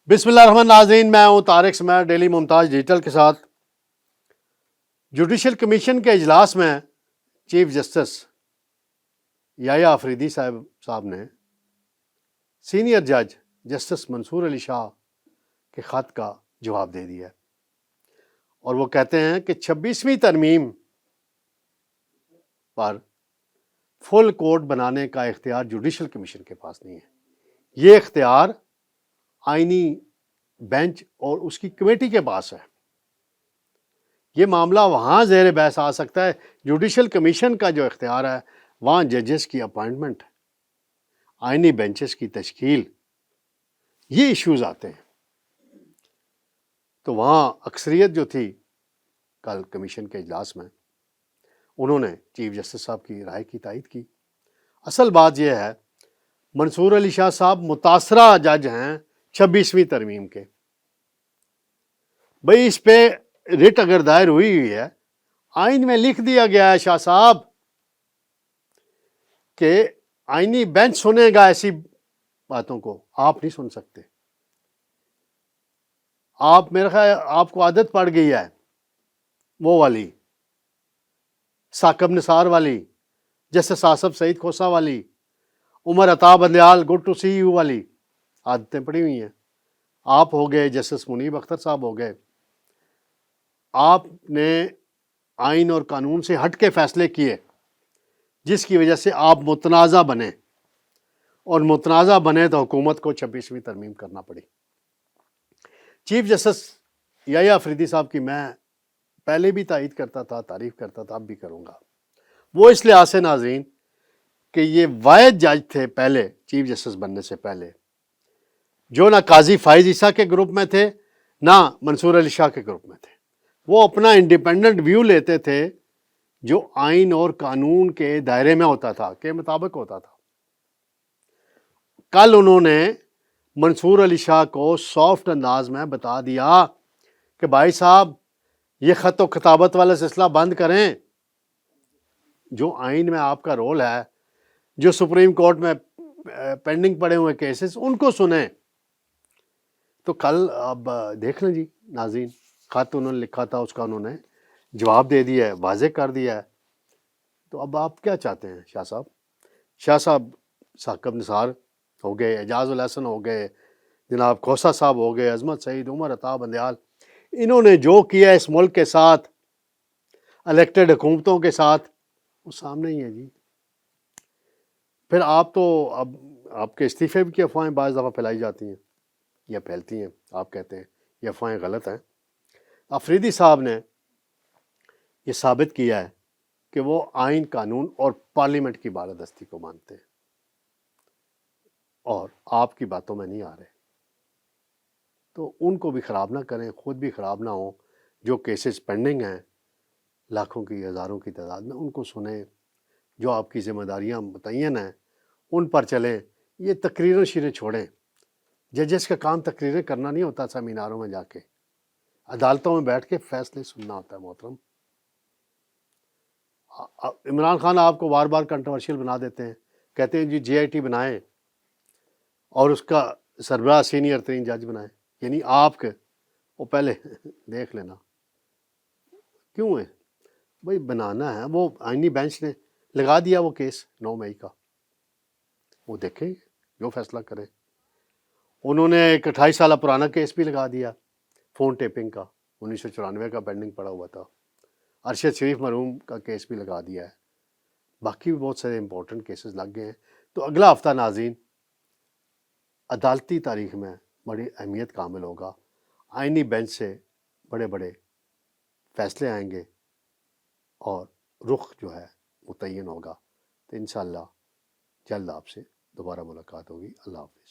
بسم اللہ الرحمن ناظرین، میں ہوں طارق سمیر ڈیلی ممتاز ڈیجیٹل کے ساتھ۔ جوڈیشل کمیشن کے اجلاس میں چیف جسٹس یحییٰ آفریدی صاحب نے سینئر جج جسٹس منصور علی شاہ کے خط کا جواب دے دیا، اور وہ کہتے ہیں کہ 26ویں ترمیم پر فل کورٹ بنانے کا اختیار جوڈیشل کمیشن کے پاس نہیں ہے، یہ اختیار آئینی بینچ اور اس کی کمیٹی کے پاس ہے۔ یہ معاملہ وہاں زیر بحث آ سکتا ہے، جوڈیشل کمیشن کا جو اختیار ہے وہاں ججز کی اپوائنٹمنٹ، آئینی بینچز کی تشکیل، یہ ایشوز آتے ہیں۔ تو وہاں اکثریت جو تھی کل کمیشن کے اجلاس میں، انہوں نے چیف جسٹس صاحب کی رائے کی تائید کی۔ اصل بات یہ ہے، منصور علی شاہ صاحب متاثرہ جج ہیں 26ویں ترمیم کے۔ بھئی اس پہ رٹ اگر دائر ہوئی ہے، آئین میں لکھ دیا گیا ہے شاہ صاحب کہ آئینی بینچ سنے گا ایسی باتوں کو، آپ نہیں سن سکتے۔ آپ میرے خیال آپ کو عادت پڑ گئی ہے وہ والی ثاقب نثار والی، جسٹس آصف سعید کھوسہ والی، Umar Ata Bandial good to see you والی عادتیں پڑی ہوئی ہیں۔ آپ ہو گئے، جسٹس منیب اختر صاحب ہو گئے، آپ نے آئین اور قانون سے ہٹ کے فیصلے کیے، جس کی وجہ سے آپ متنازع بنے، اور متنازع بنے تو حکومت کو 26ویں ترمیم کرنا پڑی۔ چیف جسٹس یحییٰ آفریدی صاحب کی میں پہلے بھی تائید کرتا تھا، تعریف کرتا تھا، اب بھی کروں گا۔ وہ اس لحاظ سے ناظرین کہ یہ واحد جج تھے پہلے چیف جسٹس بننے سے پہلے جو نہ قاضی فائز عیسیٰ کے گروپ میں تھے، نہ منصور علی شاہ کے گروپ میں تھے۔ وہ اپنا انڈیپینڈنٹ ویو لیتے تھے جو آئین اور قانون کے دائرے میں ہوتا تھا، کے مطابق ہوتا تھا۔ کل انہوں نے منصور علی شاہ کو سافٹ انداز میں بتا دیا کہ بھائی صاحب یہ خط و خطابت والا سلسلہ بند کریں، جو آئین میں آپ کا رول ہے، جو سپریم کورٹ میں پینڈنگ پڑے ہوئے کیسز ان کو سنیں۔ تو کل اب دیکھ لیں جی ناظرین، خط انہوں نے لکھا تھا، اس کا انہوں نے جواب دے دیا ہے، واضح کر دیا ہے۔ تو اب آپ کیا چاہتے ہیں شاہ صاحب؟ شاہ صاحب ثاقب نثار ہو گئے، اعجاز الحسن ہو گئے، جناب کھوسہ صاحب ہو گئے، عظمت سعید، عمر عطا بندیال، انہوں نے جو کیا اس ملک کے ساتھ، الیکٹڈ حکومتوں کے ساتھ، وہ سامنے ہی ہے جی۔ پھر آپ تو اب آپ کے استعفے کی افواہیں بعض دفعہ پھیلائی جاتی ہیں یا پھیلتی ہیں، آپ کہتے ہیں یہ افواہیں غلط ہیں۔ آفریدی صاحب نے یہ ثابت کیا ہے کہ وہ آئین، قانون اور پارلیمنٹ کی بالادستی کو مانتے ہیں، اور آپ کی باتوں میں نہیں آ رہے۔ تو ان کو بھی خراب نہ کریں، خود بھی خراب نہ ہوں۔ جو کیسز پینڈنگ ہیں لاکھوں کی، ہزاروں کی تعداد میں، ان کو سنیں۔ جو آپ کی ذمہ داریاں متعین ہیں ان پر چلیں۔ یہ تقریریں شیریں چھوڑیں۔ ججز کا کام تقریریں کرنا نہیں ہوتا، سیمیناروں میں جا کے عدالتوں میں بیٹھ کے فیصلے سننا ہوتا ہے محترم۔ عمران خان آپ کو بار بار کنٹروورشل بنا دیتے ہیں، کہتے ہیں جی جے آئی ٹی بنائیں اور اس کا سربراہ سینئر ترین جج بنائیں، یعنی آپ کے وہ پہلے دیکھ لینا کیوں ہے بھائی، بنانا ہے۔ وہ آئینی بینچ نے لگا دیا وہ کیس 9 مئی کا، وہ دیکھیں جو فیصلہ کریں۔ انہوں نے ایک 28 سالہ پرانا کیس بھی لگا دیا، فون ٹیپنگ کا، 1994 کا پینڈنگ پڑا ہوا تھا۔ ارشد شریف مرحوم کا کیس بھی لگا دیا ہے، باقی بھی بہت سارے امپورٹنٹ کیسز لگ گئے ہیں۔ تو اگلا ہفتہ ناظرین عدالتی تاریخ میں بڑی اہمیت کا حامل ہوگا۔ آئینی بینچ سے بڑے بڑے فیصلے آئیں گے اور رخ جو ہے متعین ہوگا۔ تو انشاءاللہ جلد آپ سے دوبارہ ملاقات ہوگی۔ اللہ حافظ۔